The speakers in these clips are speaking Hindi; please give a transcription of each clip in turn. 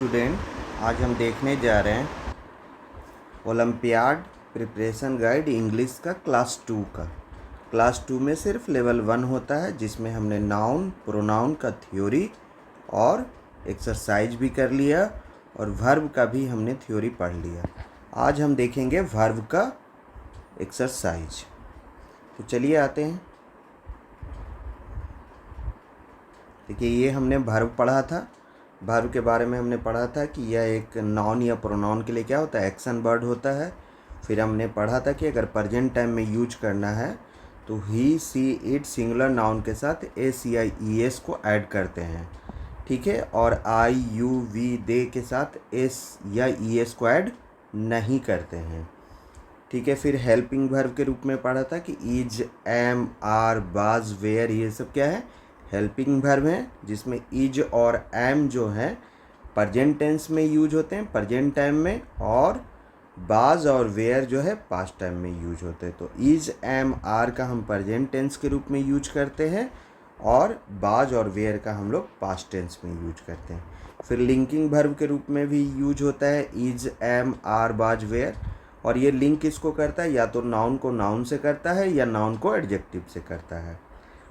स्टूडेंट, आज हम देखने जा रहे हैं ओलंपियाड प्रिपरेशन गाइड इंग्लिश का क्लास 2 का। क्लास 2 में सिर्फ लेवल 1 होता है, जिसमें हमने नाउन प्रोनाउन का थ्योरी और एक्सरसाइज भी कर लिया और वर्ब का भी हमने थ्योरी पढ़ लिया। आज हम देखेंगे वर्ब का एक्सरसाइज। तो चलिए आते हैं। देखिए, ये हमने वर्ब पढ़ा था। वर्ब के बारे में हमने पढ़ा था कि यह एक नाउन या प्रोनाउन के लिए क्या होता है, एक्शन वर्ड होता है। फिर हमने पढ़ा था कि अगर प्रेजेंट टाइम में यूज करना है तो ही सी इट सिंगुलर नाउन के साथ एस या ई एस को ऐड करते हैं, ठीक है। और आई यू वी दे के साथ एस या ई एस को ऐड नहीं करते हैं, ठीक है। फिर हेल्पिंग वर्ब के रूप में पढ़ा था कि इज, एम, आर, बाज, वेयर, ये सब क्या है, हेल्पिंग वर्ब हैं, जिसमें इज और एम जो है प्रेजेंट टेंस में यूज होते हैं, प्रेजेंट टाइम में, और बाज और वेयर जो है पास्ट टाइम में यूज होते हैं। तो इज, एम, आर का हम प्रेजेंट टेंस के रूप में यूज करते हैं और बाज और वेयर का हम लोग पास्ट टेंस में यूज करते हैं। फिर लिंकिंग वर्ब के रूप में भी यूज होता है इज, एम, आर, बाज, वेयर। और ये लिंक किसको करता है, या तो नाउन को नाउन से करता है या नाउन को एडजेक्टिव से करता है।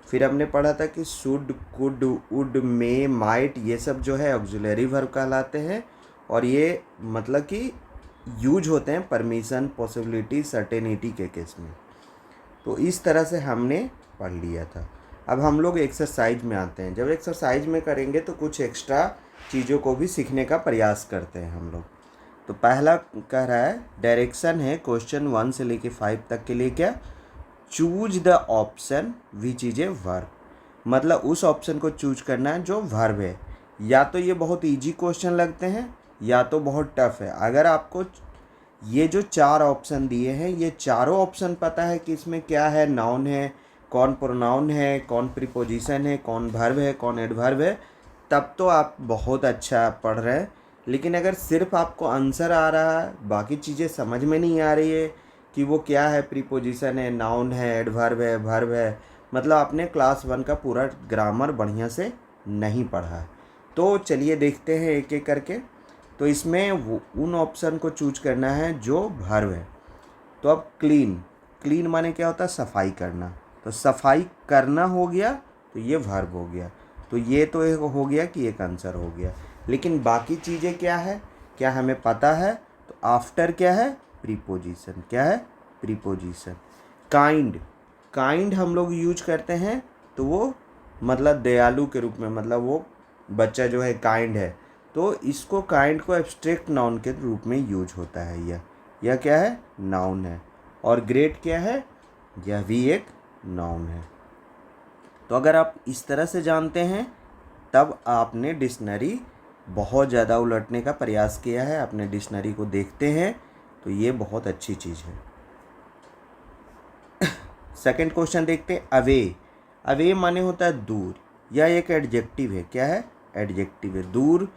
फिर हमने पढ़ा था कि should, could, would, may, might, ये सब जो है ऑक्सिलरी वर्ब कहलाते हैं और ये मतलब कि यूज होते हैं परमिशन, पॉसिबिलिटी, सर्टेनिटी के केस में। तो इस तरह से हमने पढ़ लिया था। अब हम लोग एक्सरसाइज में आते हैं। जब एक्सरसाइज में करेंगे तो कुछ एक्स्ट्रा चीज़ों को भी सीखने का प्रयास करते हैं हम लोग। तो पहला कह रहा है, डायरेक्शन है क्वेश्चन 1 से लेके 5 तक के लिए, क्या, choose the option which is a verb. मतलब उस ऑप्शन को चूज करना है जो वर्ब है। या तो ये बहुत इजी क्वेश्चन लगते हैं या तो बहुत टफ है। अगर आपको ये जो 4 ऑप्शन दिए हैं, ये चारों ऑप्शन पता है कि इसमें क्या है, नाउन है, कौन प्रोनाउन है, कौन प्रीपोजिशन है, कौन वर्ब है, कौन एडवर्ब है, तब तो आप बहुत अच्छा पढ़ रहे हैं। लेकिन अगर सिर्फ आपको आंसर आ रहा है, बाकी चीज़ें समझ में नहीं आ रही है कि वो क्या है, प्रीपोजिशन है, नाउन है, एडवर्ब है, वर्ब है, मतलब आपने क्लास 1 का पूरा ग्रामर बढ़िया से नहीं पढ़ा है। तो चलिए देखते हैं एक एक करके। तो इसमें वो उन ऑप्शन को चूज करना है जो वर्ब है। तो अब क्लीन, क्लीन माने क्या होता है, सफाई करना। तो सफाई करना हो गया तो ये वर्ब हो गया। तो ये तो एक हो गया कि एक आंसर हो गया। लेकिन बाकी चीज़ें क्या है, क्या हमें पता है। तो आफ्टर क्या है, प्रीपोजिशन, क्या है, प्रीपोजिशन। काइंड, काइंड हम लोग यूज करते हैं तो वो मतलब दयालु के रूप में, मतलब वो बच्चा जो है काइंड है, तो इसको काइंड को एब्स्ट्रैक्ट नाउन के रूप में यूज होता है। यह क्या है, नाउन है। और ग्रेट क्या है, यह भी एक नाउन है। तो अगर आप इस तरह से जानते हैं तब आपने डिक्शनरी बहुत ज़्यादा उलटने का प्रयास किया है। अपने डिक्शनरी को देखते हैं तो ये बहुत अच्छी चीज़ है। सेकंड क्वेश्चन देखते हैं, अवे। अवे माने होता है दूर। यह एक एडजेक्टिव है, क्या है, एडजेक्टिव है। दूर,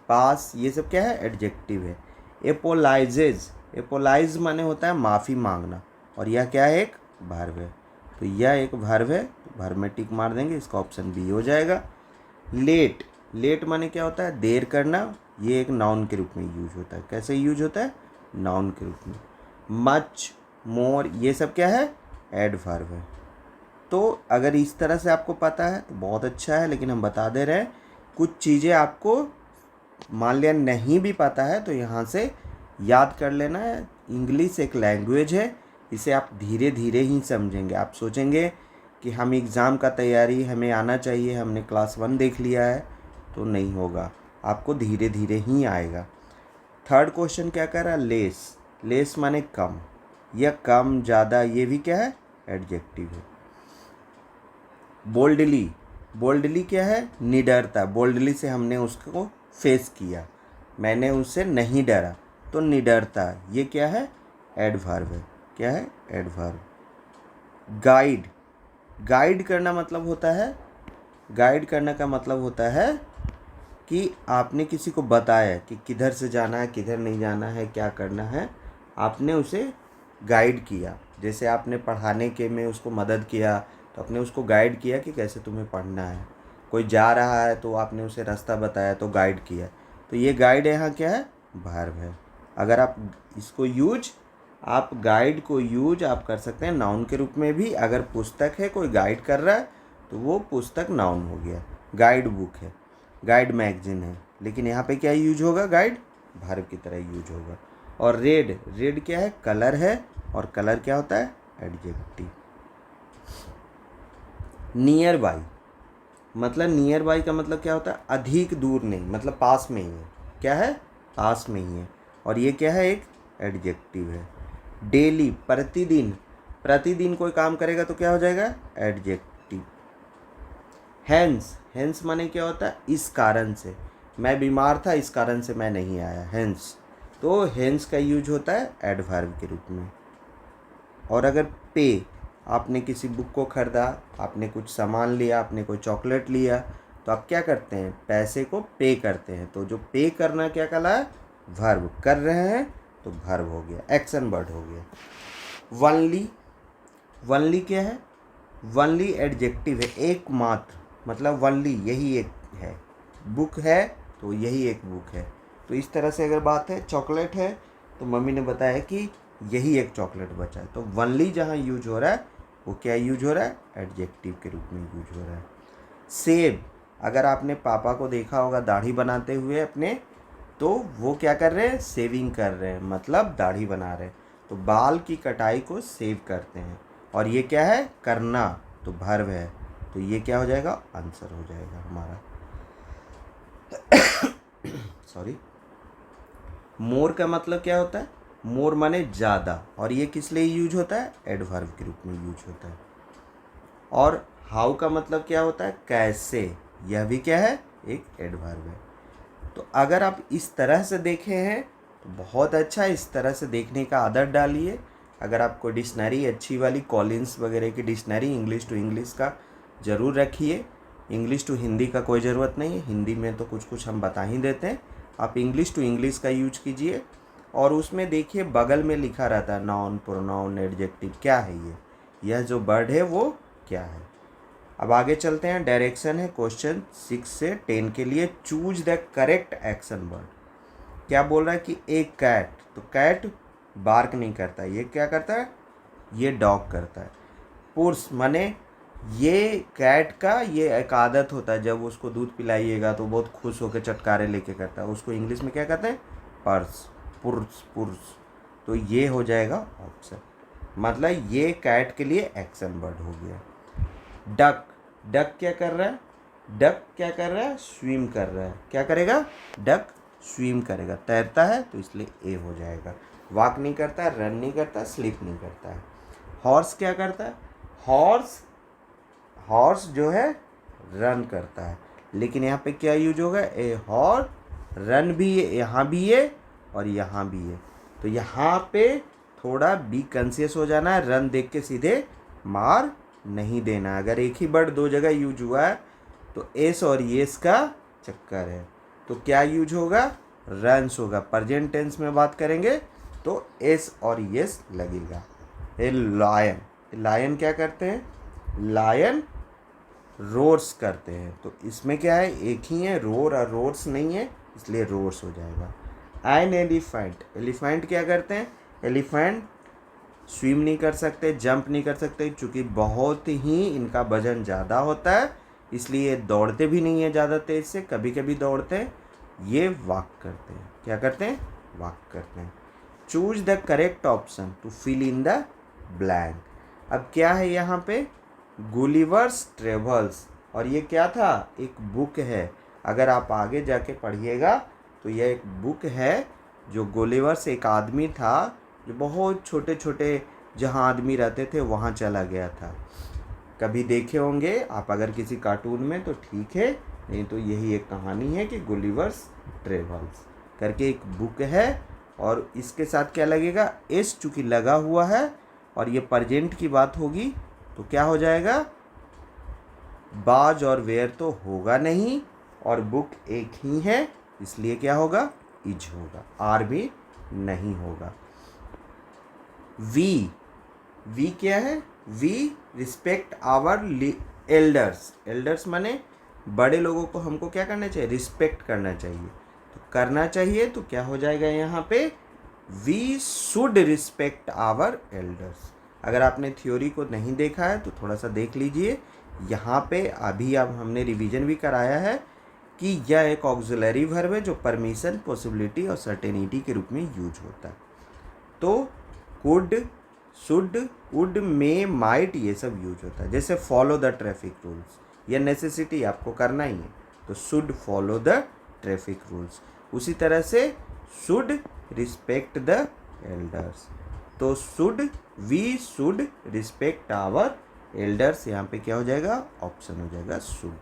पास, ये सब क्या है, एडजेक्टिव है। एपोलाइजेज, एपोलाइज माने होता है माफ़ी मांगना, और यह क्या है, एक वर्ब है। तो यह एक वर्ब है, वर्ब में टिक मार देंगे, इसका ऑप्शन बी हो जाएगा। लेट, लेट माने क्या होता है, देर करना। ये एक नाउन के रूप में यूज होता है। कैसे यूज होता है, नाउन के रूप में। मच, मोर, ये सब क्या है, एडवर्ब है। तो अगर इस तरह से आपको पता है तो बहुत अच्छा है। लेकिन हम बता दे रहे हैं, कुछ चीज़ें आपको मान लिया नहीं भी पता है तो यहाँ से याद कर लेना है। इंग्लिश एक लैंग्वेज है, इसे आप धीरे धीरे ही समझेंगे। आप सोचेंगे कि हम एग्ज़ाम का तैयारी हमें आना चाहिए, हमने क्लास 1 देख लिया है, तो नहीं होगा, आपको धीरे धीरे ही आएगा। थर्ड क्वेश्चन क्या कह रहा है, लेस। लेस माने कम, या कम, ज़्यादा, ये भी क्या है, एडजेक्टिव है। बोल्डली, बोल्डली क्या है, निडरता। बोल्डली से हमने उसको फेस किया, मैंने उससे नहीं डरा, तो निडरता, ये क्या है, एडवर्ब है, क्या है, एडवर्ब। गाइड, गाइड करना मतलब होता है, गाइड करने का मतलब होता है कि आपने किसी को बताया कि किधर से जाना है, किधर नहीं जाना है, क्या करना है, आपने उसे गाइड किया। जैसे आपने पढ़ाने के में उसको मदद किया तो आपने उसको गाइड किया कि कैसे तुम्हें पढ़ना है। कोई जा रहा है तो आपने उसे रास्ता बताया, तो गाइड किया। तो ये गाइड यहाँ क्या है, वर्ब है। अगर आप इसको यूज, आप गाइड को यूज आप कर सकते हैं नाउन के रूप में भी। अगर पुस्तक है, कोई गाइड कर रहा है, तो वो पुस्तक नाउन हो गया। गाइड बुक है, गाइड मैगजीन है, लेकिन यहाँ पे क्या यूज होगा, गाइड वर्ब की तरह यूज होगा। और रेड, रेड क्या है, कलर है, और कलर क्या होता है, एडजेक्टिव। नियर बाई, मतलब नियर बाई का मतलब क्या होता है, अधिक दूर नहीं, मतलब पास में ही है। क्या है, पास में ही है। और ये क्या है, एक एडजेक्टिव है। डेली, प्रतिदिन, प्रतिदिन कोई काम करेगा तो क्या हो जाएगा, एडजेक्टिव। हेंस, हेंस माने क्या होता है, इस कारण से, मैं बीमार था इस कारण से मैं नहीं आया, हेंस। तो हेंस का यूज होता है एडवर्ब के रूप में। और अगर पे, आपने किसी बुक को खरीदा, आपने कुछ सामान लिया, आपने कोई चॉकलेट लिया, तो आप क्या करते हैं, पैसे को पे करते हैं। तो जो पे करना क्या कहलाया, वर्ब। कर रहे हैं तो वर्ब हो गया, एक्शन वर्ड हो गया। वनली, वनली क्या है, वनली एडजेक्टिव है, एकमात्र, मतलब वनली यही एक है। बुक है तो यही एक बुक है। तो इस तरह से अगर बात है, चॉकलेट है तो मम्मी ने बताया कि यही एक चॉकलेट बचा है। तो वनली जहाँ यूज हो रहा है वो क्या यूज हो रहा है, एडजेक्टिव के रूप में यूज हो रहा है। सेव, अगर आपने पापा को देखा होगा दाढ़ी बनाते हुए अपने, तो वो क्या कर रहे हैं, सेविंग कर रहे हैं, मतलब दाढ़ी बना रहे हैं। तो बाल की कटाई को सेव करते हैं। और ये क्या है, करना, तो वर्ब है। तो ये क्या हो जाएगा, आंसर हो जाएगा हमारा। सॉरी। मोर का मतलब क्या होता है, मोर माने ज़्यादा, और ये किस लिए यूज होता है, एडवर्ब के रूप में यूज होता है। और हाउ का मतलब क्या होता है, कैसे, यह भी क्या है, एक एडवर्ब है। तो अगर आप इस तरह से देखे हैं तो बहुत अच्छा है, इस तरह से देखने का आदत डालिए। अगर आपको डिक्शनरी अच्छी वाली कॉलिंस वगैरह की डिक्शनरी इंग्लिश टू इंग्लिश का ज़रूर रखिए। इंग्लिश टू हिंदी का कोई ज़रूरत नहीं है, हिंदी में तो कुछ कुछ हम बता ही देते हैं। आप इंग्लिश टू इंग्लिश का यूज कीजिए, और उसमें देखिए बगल में लिखा रहता है नाउन, प्रोनाउन, एडजेक्टिव, क्या है यह जो वर्ड है वो क्या है। अब आगे चलते हैं। डायरेक्शन है क्वेश्चन 6 से 10 के लिए। Choose the correct action word. क्या बोल रहा है कि एक कैट, तो कैट बार्क नहीं करता, ये क्या करता है, ये डॉग करता है। पुर्स माने ये कैट का ये एक आदत होता है, जब उसको दूध पिलाइएगा तो बहुत खुश होकर चटकारे लेके करता है, उसको इंग्लिश में क्या कहते हैं, पर्स, पुर्स, पुर्स। तो ये हो जाएगा ऑप्शन, मतलब ये कैट के लिए एक्शन वर्ड हो गया। डक, डक क्या कर रहा है, डक क्या कर रहा है, स्विम कर रहा है। क्या करेगा, डक स्विम करेगा, तैरता है, तो इसलिए ए हो जाएगा। वॉक नहीं करता, रन नहीं करता, स्लीप नहीं करता है। हॉर्स क्या करता है, हॉर्स, हॉर्स जो है रन करता है, लेकिन यहाँ पे क्या यूज होगा, ए हॉर्स, रन भी है, यहाँ भी है और यहाँ भी है। तो यहाँ पे थोड़ा बी कॉन्शियस हो जाना है, रन देख के सीधे मार नहीं देना। अगर एक ही वर्ड दो जगह यूज हुआ है तो एस और येस का चक्कर है। तो क्या यूज होगा, रन्स होगा। प्रेजेंट टेंस में बात करेंगे तो एस और येस लगेगा। ए लायन, लायन क्या करते हैं, लायन रोर्स करते हैं। तो इसमें क्या है, एक ही है, रोर और रोर्स नहीं है, इसलिए रोर्स हो जाएगा। एन एलिफेंट, एलिफेंट क्या करते हैं, एलिफेंट स्विम नहीं कर सकते, जंप नहीं कर सकते, क्योंकि बहुत ही इनका वजन ज़्यादा होता है, इसलिए दौड़ते भी नहीं है ज़्यादा तेज़ से, कभी कभी दौड़ते हैं। ये वॉक करते हैं, क्या करते हैं, वॉक करते हैं। Choose the correct option to fill in the blank. अब क्या है यहाँ पे, गुलिवर्स ट्रेवल्स, और ये क्या था, एक बुक है। अगर आप आगे जाके पढ़िएगा तो यह एक बुक है, जो गुलिवर्स एक आदमी था जो बहुत छोटे छोटे जहाँ आदमी रहते थे वहाँ चला गया था। कभी देखे होंगे आप अगर किसी कार्टून में, तो ठीक है, नहीं तो यही एक कहानी है कि गुलिवर्स ट्रेवल्स करके एक बुक है। और इसके साथ क्या लगेगा, एस चूँकि लगा हुआ है और ये प्रेजेंट की बात होगी, तो क्या हो जाएगा, बाज और वेयर तो होगा नहीं, और बुक एक ही है, इसलिए क्या होगा, इज होगा, आर भी नहीं होगा। वी, वी क्या है, we respect our elders, elders माने बड़े लोगों को हमको क्या करना चाहिए, रिस्पेक्ट करना चाहिए। तो करना चाहिए तो क्या हो जाएगा यहाँ पे, we should respect our elders. अगर आपने थ्योरी को नहीं देखा है तो थोड़ा सा देख लीजिए। यहाँ पे अभी अब हमने रिवीजन भी कराया है कि यह एक ऑक्सिलरी वर्ब है जो परमिशन, पॉसिबिलिटी और सर्टेनिटी के रूप में यूज होता है। तो could, should, would, may, might ये सब यूज होता है। जैसे फॉलो द ट्रैफिक रूल्स, यह नेसेसिटी आपको करना ही है, तो should follow the traffic rules. उसी तरह से शुड रिस्पेक्ट द एल्डर्स, तो should, we should respect our elders, यहाँ पे क्या हो जाएगा, ऑप्शन हो जाएगा should.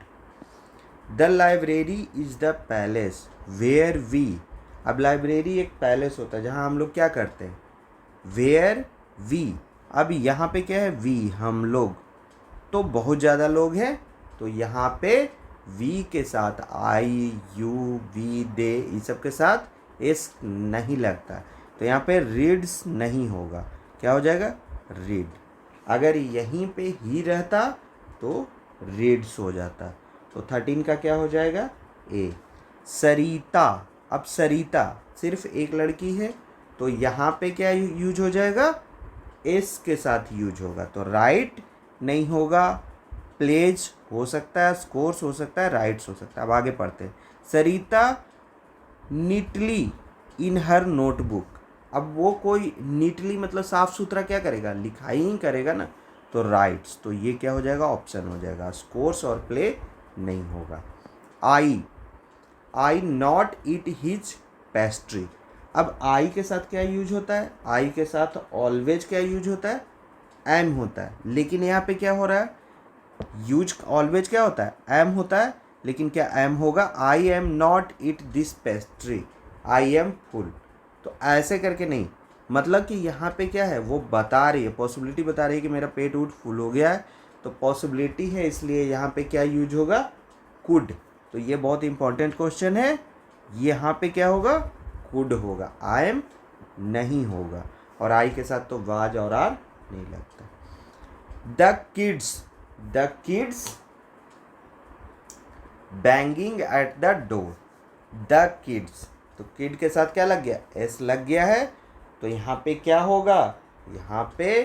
The library is the palace where we, अब लाइब्रेरी एक पैलेस होता है जहाँ हम लोग क्या करते हैं, वेयर वी, अब यहाँ पे क्या है, वी हम लोग, तो बहुत ज़्यादा लोग हैं तो यहाँ पे वी के साथ आई, यू, वी, दे, ये सब के साथ एस नहीं लगता, तो यहाँ पे रीड्स नहीं होगा, क्या हो जाएगा, रीड। अगर यहीं पे ही रहता तो रीड्स हो जाता, तो 13 का क्या हो जाएगा, ए। सरिता, अब सरिता सिर्फ एक लड़की है तो यहाँ पे क्या यूज हो जाएगा, एस के साथ यूज होगा, तो राइट नहीं होगा, प्लेज हो सकता है, स्कोर्स हो सकता है, राइट्स हो सकता है। अब आगे पढ़ते हैं। सरिता नीटली इन हर नोटबुक, अब वो कोई नीटली मतलब साफ सुथरा क्या करेगा, लिखाई ही करेगा ना, तो राइट्स, तो ये क्या हो जाएगा, ऑप्शन हो जाएगा, स्कोर्स और प्ले नहीं होगा। आई नॉट ईट हिज पेस्ट्री, अब आई के साथ क्या यूज होता है, आई के साथ ऑलवेज क्या यूज होता है, एम होता है, लेकिन यहाँ पे क्या हो रहा है, यूज ऑलवेज क्या होता है, एम होता है, लेकिन क्या एम होगा, I am not eat this pastry, I am full, तो ऐसे करके नहीं, मतलब कि यहाँ पे क्या है, वो बता रही है, पॉसिबिलिटी बता रही है कि मेरा पेट उट फुल हो गया है, तो पॉसिबिलिटी है, इसलिए यहाँ पे क्या यूज होगा, कुड, तो ये बहुत इंपॉर्टेंट क्वेश्चन है, यहाँ पे क्या होगा, कुड होगा, आई एम नहीं होगा, और आई के साथ तो वाज और आर नहीं लगता। The kids banging at the door, the kids, तो किड के साथ क्या लग गया, एस लग गया है, तो यहाँ पे क्या होगा, यहाँ पे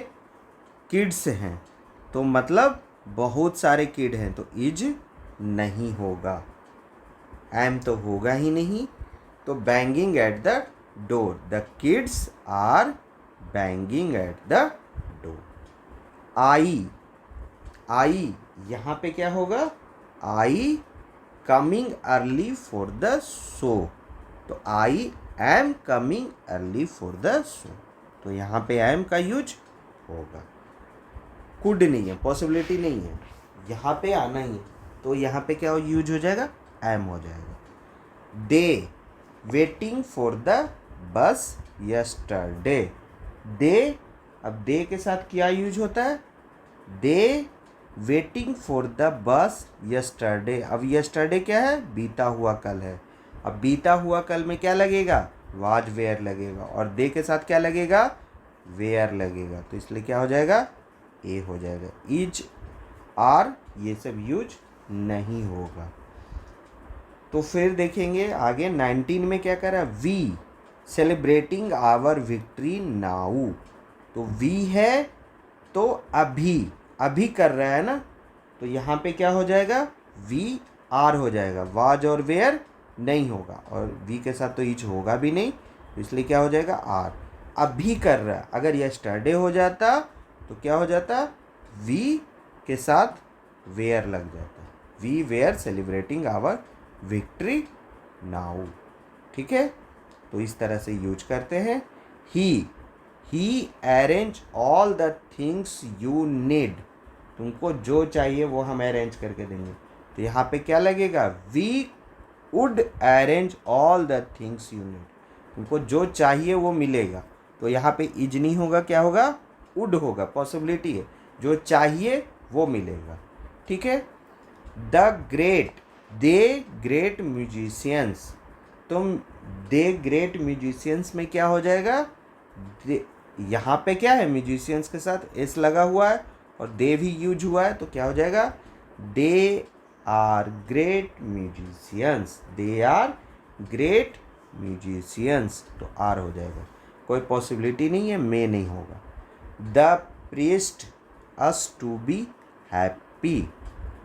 किड्स हैं तो मतलब बहुत सारे किड हैं, तो इज नहीं होगा, एम तो होगा ही नहीं, तो banging at the door, the kids are banging at the door. I यहाँ पे क्या होगा, I coming early for the show, तो I am coming early for the show, तो यहाँ पे एम का यूज होगा। कुड नहीं है, पॉसिबिलिटी नहीं है, यहाँ पे आना ही है, तो यहाँ पे क्या यूज हो जाएगा, एम हो जाएगा। They waiting for the bus yesterday, they, अब दे के साथ क्या यूज होता है, they waiting for the bus yesterday, अब यस्टरडे क्या है, बीता हुआ कल है, अब बीता हुआ कल में क्या लगेगा, वाज वेयर लगेगा, और दे के साथ क्या लगेगा, वेयर लगेगा, तो इसलिए क्या हो जाएगा, ए हो जाएगा। इज, आर ये सब यूज नहीं होगा। तो फिर देखेंगे आगे 19 में क्या करा, we celebrating our victory now, तो वी है तो अभी कर रहा है ना, तो यहाँ पे क्या हो जाएगा, वी आर हो जाएगा, वाज और वेयर नहीं होगा, और वी के साथ तो इच होगा भी नहीं, तो इसलिए क्या हो जाएगा, आर, अभी कर रहा है। अगर यस्टरडे हो जाता तो क्या हो जाता, वी के साथ वेयर लग जाता, we were celebrating our victory now, ठीक है, तो इस तरह से यूज करते हैं। He arrange all the things you need, तुमको जो चाहिए वो हम अरेंज करके देंगे, तो यहाँ पे क्या लगेगा, we would arrange all the things you need, तुमको जो चाहिए वो मिलेगा, तो यहाँ पे इज नहीं होगा, क्या होगा, वुड होगा, पॉसिबिलिटी है, जो चाहिए वो मिलेगा, ठीक है। दे ग्रेट म्यूजिशियंस, तुम दे ग्रेट म्यूजिशियंस में क्या हो जाएगा, यहाँ पे क्या है, म्यूजिशियंस के साथ एस लगा हुआ है और दे भी यूज हुआ है, तो क्या हो जाएगा, they are great musicians, they are great musicians, तो आर हो जाएगा, कोई पॉसिबिलिटी नहीं है, मे नहीं होगा। The priest us to be happy,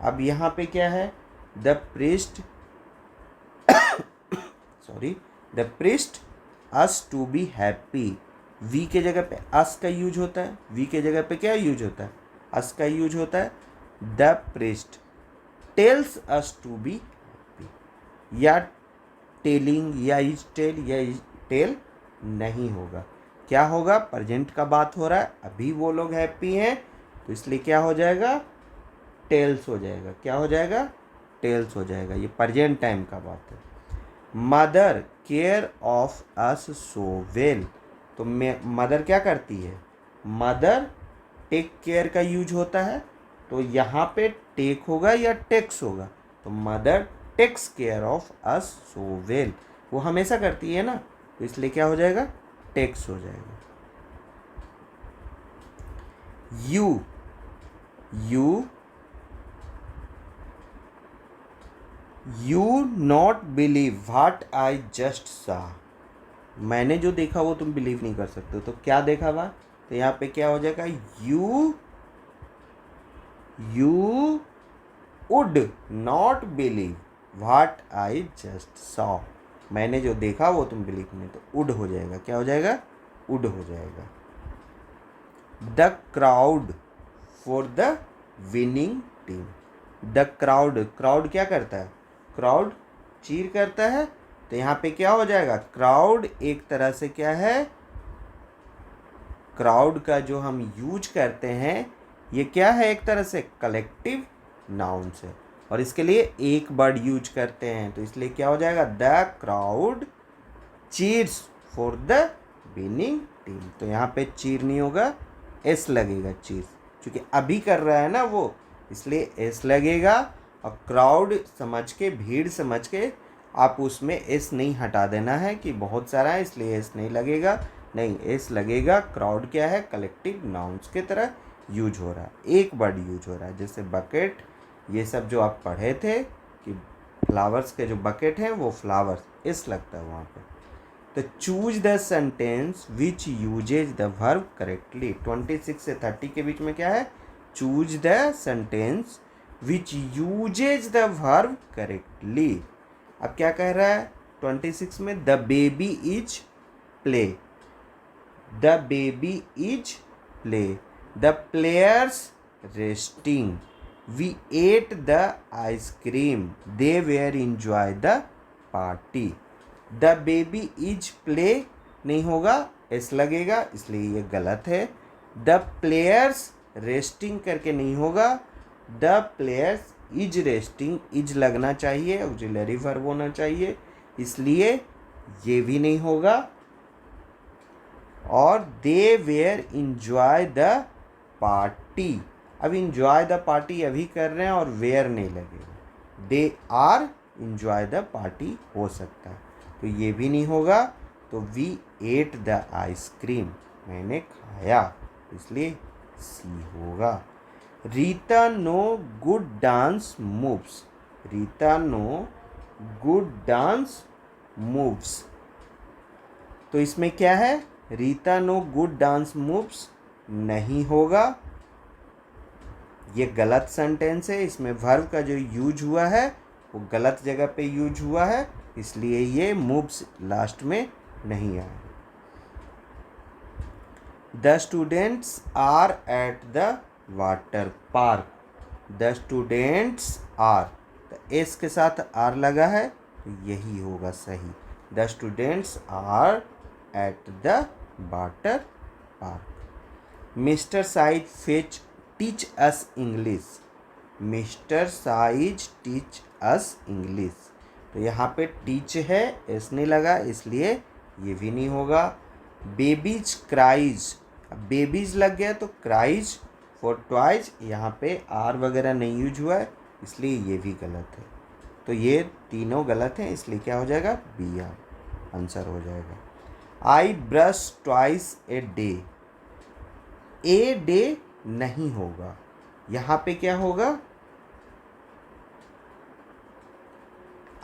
अब यहाँ पे क्या है, the priest sorry the priest us to be happy, we के जगह पे अस का यूज होता है, वी के जगह पे क्या यूज होता है, अस का यूज होता है। The priest tells us to be happy, या टेलिंग या इज टेल या इज टेल नहीं होगा, क्या होगा, प्रेजेंट का बात हो रहा है, अभी वो लोग हैप्पी हैं, तो इसलिए क्या हो जाएगा, टेल्स हो जाएगा, क्या हो जाएगा, टेल्स हो जाएगा, ये प्रेजेंट टाइम का बात है। Mother care of us so well, तो मदर क्या करती है, मदर टेक केयर का यूज होता है, तो यहाँ पे टेक होगा या टेक्स होगा, तो mother takes care of us so well, वो हमेशा करती है ना, तो इसलिए क्या हो जाएगा, टेक्स हो जाएगा। You not believe what I just सा, मैंने जो देखा वो तुम बिलीव नहीं कर सकते, तो क्या देखा हुआ, तो यहाँ पे क्या हो जाएगा, you would not believe what I just saw, मैंने जो देखा वो तुम बिलीव नहीं, तो वुड हो जाएगा, क्या हो जाएगा, वुड हो जाएगा। The crowd for the winning team, the crowd क्या करता है, क्राउड चीर करता है, तो यहाँ पे क्या हो जाएगा, क्राउड एक तरह से क्या है, क्राउड का जो हम यूज करते हैं ये क्या है, एक तरह से कलेक्टिव नाउन से, और इसके लिए एक वर्ड यूज करते हैं, तो इसलिए क्या हो जाएगा, the crowd cheers for the winning team, तो यहाँ पे चीर नहीं होगा, एस लगेगा, चीर्स, क्योंकि अभी कर रहा है ना वो, इसलिए एस लगेगा, और क्राउड समझ के, भीड़ समझ के आप उसमें एस नहीं हटा देना है कि बहुत सारा है इसलिए एस नहीं लगेगा, नहीं एस लगेगा, क्राउड क्या है, कलेक्टिव नाउन्स के तरह यूज हो रहा है, एक वर्ड यूज हो रहा है, जैसे बकेट, ये सब जो आप पढ़े थे कि फ्लावर्स के जो बकेट हैं वो फ्लावर्स, एस लगता है वहाँ पे। तो choose the sentence which uses the verb correctly, 26 से 30 के बीच में क्या है, choose the sentence which uses the verb correctly, अब क्या कह रहा है 26 में, the baby is play, the baby is play, the players resting, we ate the ice cream, they were enjoy the party, the baby is play नहीं होगा, एस लगेगा, इसलिए ये गलत है। द प्लेयर्स रेस्टिंग करके नहीं होगा, the players is resting, is लगना चाहिए, ऑक्सिलरी वर्ब होना चाहिए, इसलिए ये भी नहीं होगा। और they were enjoy the party, अब इंजॉय द पार्टी अभी कर रहे हैं और वेयर नहीं लगेगा, they are enjoy the party हो सकता है, तो ये भी नहीं होगा, तो वी एट द आइसक्रीम, मैंने खाया, इसलिए सी होगा। Rita know good dance moves, Rita know good dance moves, तो इसमें क्या है, Rita know good dance moves नहीं होगा, ये गलत सेंटेंस है, इसमें वर्ब का जो यूज हुआ है वो गलत जगह पे यूज हुआ है, इसलिए ये मूव्स लास्ट में नहीं आया। The students are at the water park, the students are, S के साथ आर लगा है तो यही होगा सही, the students are at the water park. Mister size fetch teach us English, mister size teach us English, तो यहाँ पे टीच है, एस नहीं लगा, इसलिए ये भी नहीं होगा। बेबीज क्राइज, अब बेबीज लग गया तो क्राइज फॉर ट्वाइज, यहाँ पे आर वगैरह नहीं यूज हुआ है, इसलिए ये भी गलत है, तो ये तीनों गलत हैं, इसलिए क्या हो जाएगा, बी आर आंसर हो जाएगा। आई ब्रश ट्वाइस ए डे नहीं होगा, यहाँ पे क्या होगा,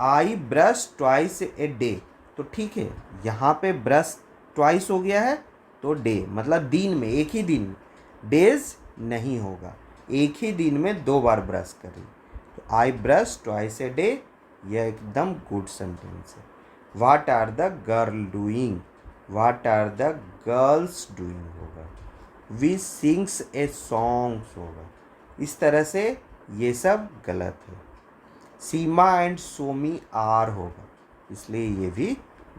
आई ब्रश ट्वाइस ए डे, तो ठीक है, यहाँ पे ब्रश ट्वाइस हो गया है तो डे मतलब दिन में, एक ही दिन, डेज नहीं होगा, एक ही दिन में 2 बार ब्रश करें। तो I brush twice a day, यह एकदम गुड सेंटेंस है। What are the girl doing, what are the girls doing होगा। वी सिंग्स ए सॉन्ग्स होगा। इस तरह से ये सब गलत है। सीमा एंड सोमी आर होगा, इसलिए ये भी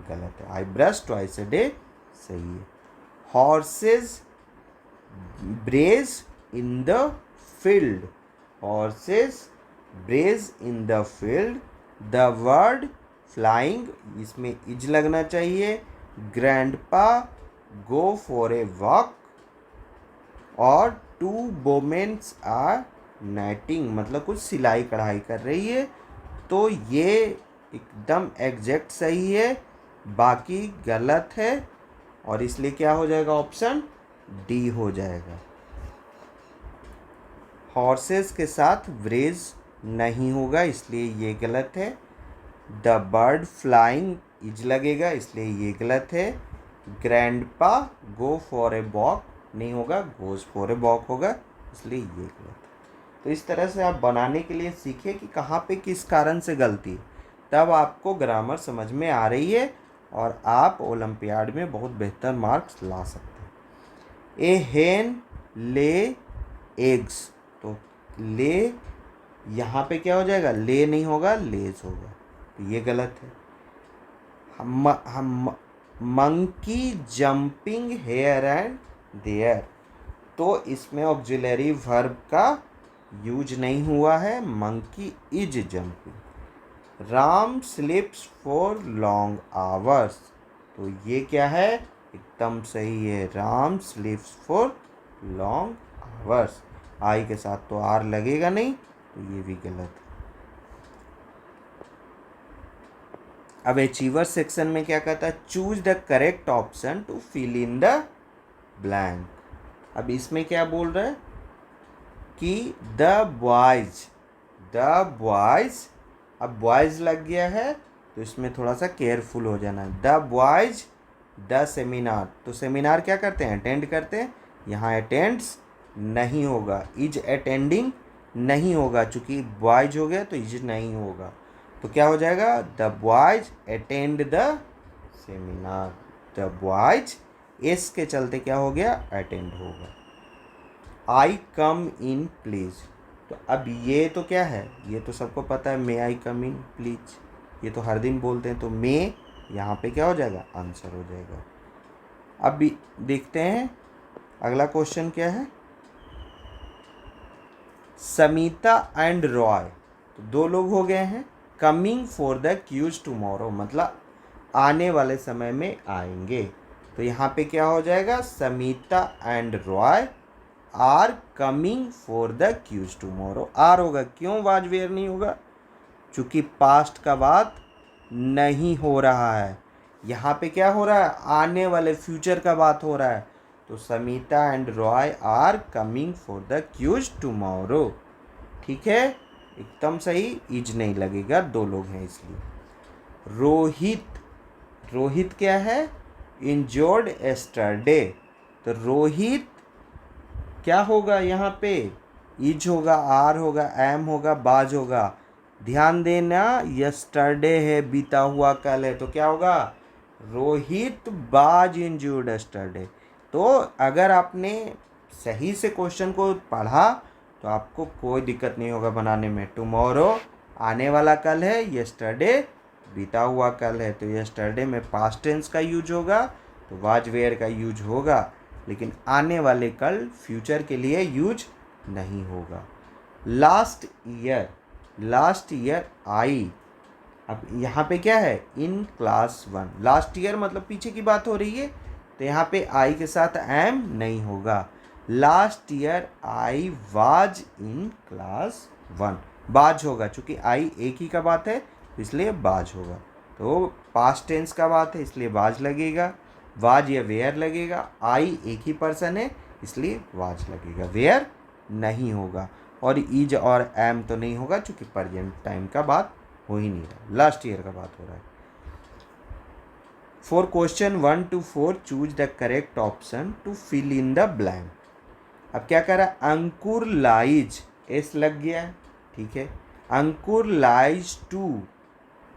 गलत है। I brush twice a day सही है। Horses graze in the field, horses graze in the field. The word flying, इसमें इज लगना चाहिए। Grandpa go for a walk, और 2 वोमेन्स आर नाइटिंग, मतलब कुछ सिलाई कढ़ाई कर रही है। तो ये एकदम एग्जैक्ट सही है, बाकी गलत है, और इसलिए क्या हो जाएगा, ऑप्शन डी हो जाएगा। हॉर्सेस के साथ ब्रेज नहीं होगा, इसलिए ये गलत है। द बर्ड फ्लाइंग इज लगेगा, इसलिए ये गलत है। Grandpa go for a walk नहीं होगा, गोज फॉर ए वॉक होगा, इसलिए ये गलत है। तो इस तरह से आप बनाने के लिए सीखिए कि कहाँ पे किस कारण से गलती है, तब आपको ग्रामर समझ में आ रही है और आप ओलंपियाड में बहुत बेहतर मार्क्स ला सकते हैं। ए हेन ले एग्स, तो ले यहाँ पे क्या हो जाएगा, ले नहीं होगा, लेज होगा, तो ये गलत है। हम monkey jumping here and there, तो इसमें ऑक्सिलरी वर्ब का यूज नहीं हुआ है, monkey is jumping. Ram sleeps for long hours, तो ये क्या है, एकदम सही है, Ram sleeps for long hours. I के साथ तो आर लगेगा नहीं, तो ये भी गलत है। अब अचीवर सेक्शन में क्या कहता है, choose the correct option to fill in the blank. अब इसमें क्या बोल रहा है कि द बॉयज, अब बॉयज लग गया है तो इसमें थोड़ा सा केयरफुल हो जाना है। द बॉयज द सेमिनार, तो सेमिनार क्या करते हैं, अटेंड करते हैं, यहाँ अटेंड्स नहीं होगा, इज अटेंडिंग नहीं होगा, चूंकि बॉयज हो गया तो इज नहीं होगा, तो क्या हो जाएगा, the boys attend the seminar. The boys S के चलते क्या हो गया, अटेंड होगा। आई कम इन प्लीज, तो अब ये तो क्या है, ये तो सबको पता है, मे आई कम इन प्लीज, ये तो हर दिन बोलते हैं, तो मे यहाँ पे क्या हो जाएगा, आंसर हो जाएगा। अब भी देखते हैं अगला क्वेश्चन क्या है। समीता एंड रॉय, तो 2 लोग हो गए हैं। Coming for the quiz tomorrow, मतलब आने वाले समय में आएंगे, तो यहाँ पे क्या हो जाएगा, Samita and Roy are coming for the quiz tomorrow. Are होगा, क्यों वाज वेयर नहीं होगा, चूंकि पास्ट का बात नहीं हो रहा है, यहाँ पे क्या हो रहा है, आने वाले फ्यूचर का बात हो रहा है, तो Samita and Roy are coming for the quiz tomorrow. ठीक है, एकदम सही, इज नहीं लगेगा, 2 लोग हैं इसलिए। रोहित, रोहित क्या है, इंजोर्ड एस्टरडे, तो रोहित क्या होगा, यहाँ पे इज होगा, आर होगा, एम होगा, बाज होगा। ध्यान देना, यस्टरडे है, बीता हुआ कल है, तो क्या होगा, रोहित बाज इंजोर्ड एस्टरडे। तो अगर आपने सही से क्वेश्चन को पढ़ा तो आपको कोई दिक्कत नहीं होगा बनाने में। टुमारो आने वाला कल है, यस्टरडे बीता हुआ कल है, तो यस्टरडे में पास्ट टेंस का यूज होगा, तो वाज वेयर का यूज होगा, लेकिन आने वाले कल फ्यूचर के लिए यूज नहीं होगा। लास्ट ईयर आई, अब यहाँ पे क्या है, इन क्लास 1, लास्ट ईयर मतलब पीछे की बात हो रही है, तो यहाँ पे आई के साथ एम नहीं होगा। Last year I was in class 1, बाज होगा, चूंकि आई एक ही का बात है तो इसलिए बाज होगा, तो पास्ट टेंस का बात है इसलिए बाज लगेगा। वाज या वेयर लगेगा, आई एक ही पर्सन है इसलिए वाज लगेगा, वेयर नहीं होगा, और इज और एम तो नहीं होगा चूंकि प्रेजेंट टाइम का बात हो ही नहीं रहा, लास्ट ईयर का बात हो रहा है। For question 1 to 4 choose the correct option to fill in the blank. अब क्या कर रहा है, अंकुर लाइज, एस लग गया है, ठीक है। अंकुर लाइज टू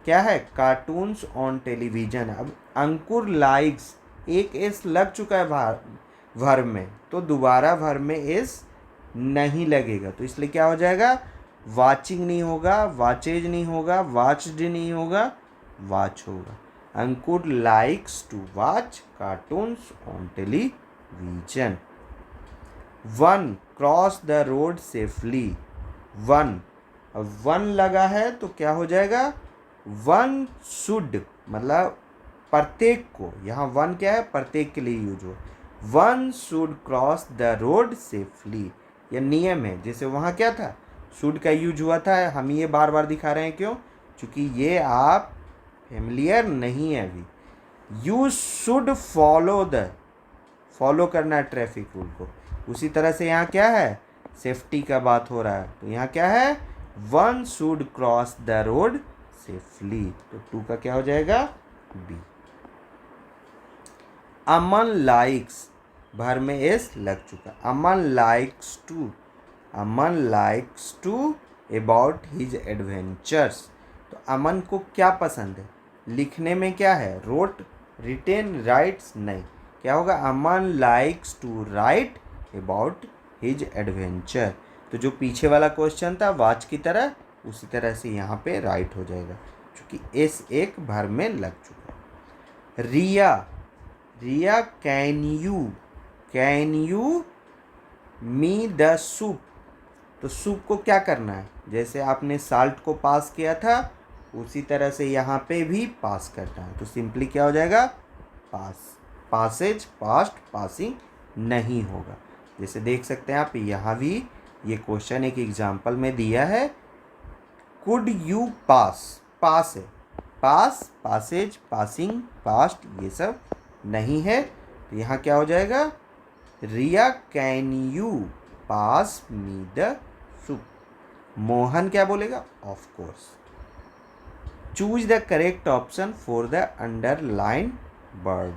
क्या है, कार्टून्स ऑन टेलीविजन। अब अंकुर लाइक्स, एक एस लग चुका है वर्ब में, तो दोबारा वर्ब में एस नहीं लगेगा, तो इसलिए क्या हो जाएगा, वाचिंग नहीं होगा, वाचेज नहीं होगा, वाच्ड नहीं होगा, वाच होगा। Ankur likes to watch cartoons on television. 1 cross the road safely. 1, अब 1 लगा है तो क्या हो जाएगा, 1 शुड, मतलब प्रत्येक को, यहाँ 1 क्या है, प्रत्येक के लिए यूज हो। 1 should cross the road safely, यह नियम है। जैसे वहाँ क्या था, शुड का यूज हुआ था, हम ये बार बार दिखा रहे हैं, क्यों, क्योंकि ये आप फेमिलियर नहीं है अभी। यू शुड फॉलो करना है ट्रैफिक रूल को। उसी तरह से यहाँ क्या है, सेफ्टी का बात हो रहा है, तो यहाँ क्या है, 1 should cross the road safely, तो 2 का क्या हो जाएगा, बी। अमन लाइक्स, भर में एस लग चुका, Aman likes to about his adventures. तो अमन को क्या पसंद है, लिखने में क्या है, रोट, रिटेन, राइट्स, नहीं, क्या होगा, Aman likes to write about his adventure. तो जो पीछे वाला क्वेश्चन था वाच की तरह, उसी तरह से यहाँ पे राइट हो जाएगा, क्योंकि एस एक भर में लग चुका है। Riya can you me the soup. तो सूप को क्या करना है, जैसे आपने साल्ट को पास किया था, उसी तरह से यहाँ पे भी पास करना है, तो सिंपली क्या हो जाएगा, पासेज, पास्ट, पासिंग नहीं होगा। जैसे देख सकते हैं आप, यहाँ भी ये क्वेश्चन एक एग्जाम्पल में दिया है, कुड यू पास है, पास, पासेज, पासिंग, पास्ट, ये सब नहीं है, तो यहाँ क्या हो जाएगा, Riya can you pass me the soup. Mohan क्या बोलेगा, of course. Choose the correct option for the underline word.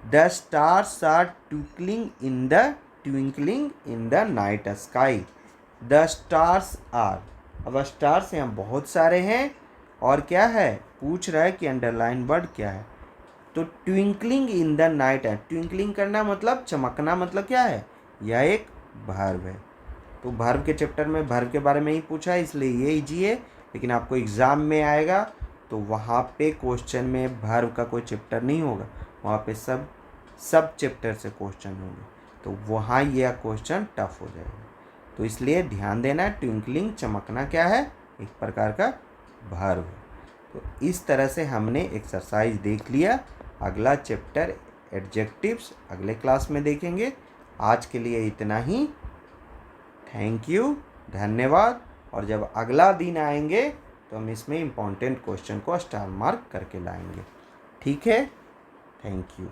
The stars are twinkling in the night sky. The stars are, अब स्टार्स यहाँ बहुत सारे हैं, और क्या है, पूछ रहा है कि अंडरलाइन वर्ड क्या है, तो ट्विंकलिंग इन द नाइट है, ट्विंकलिंग करना मतलब चमकना, मतलब क्या है, यह एक वर्ब है। तो वर्ब के चैप्टर में वर्ब के बारे में ही पूछा है, इसलिए ये इजी है, लेकिन आपको एग्ज़ाम में आएगा तो वहाँ पे क्वेश्चन में वर्ब का कोई चैप्टर नहीं होगा, वहाँ पे सब चैप्टर से क्वेश्चन होंगे, तो वहाँ यह क्वेश्चन टफ हो जाएगा। तो इसलिए ध्यान देना, ट्विंकलिंग, चमकना क्या है, एक प्रकार का वर्ब है। तो इस तरह से हमने एक्सरसाइज देख लिया। अगला चैप्टर एडजेक्टिव्स अगले क्लास में देखेंगे। आज के लिए इतना ही। थैंक यू, धन्यवाद। और जब अगला दिन आएंगे तो हम इसमें इम्पोर्टेंट क्वेश्चन को स्टार मार्क करके लाएंगे। ठीक है, थैंक यू।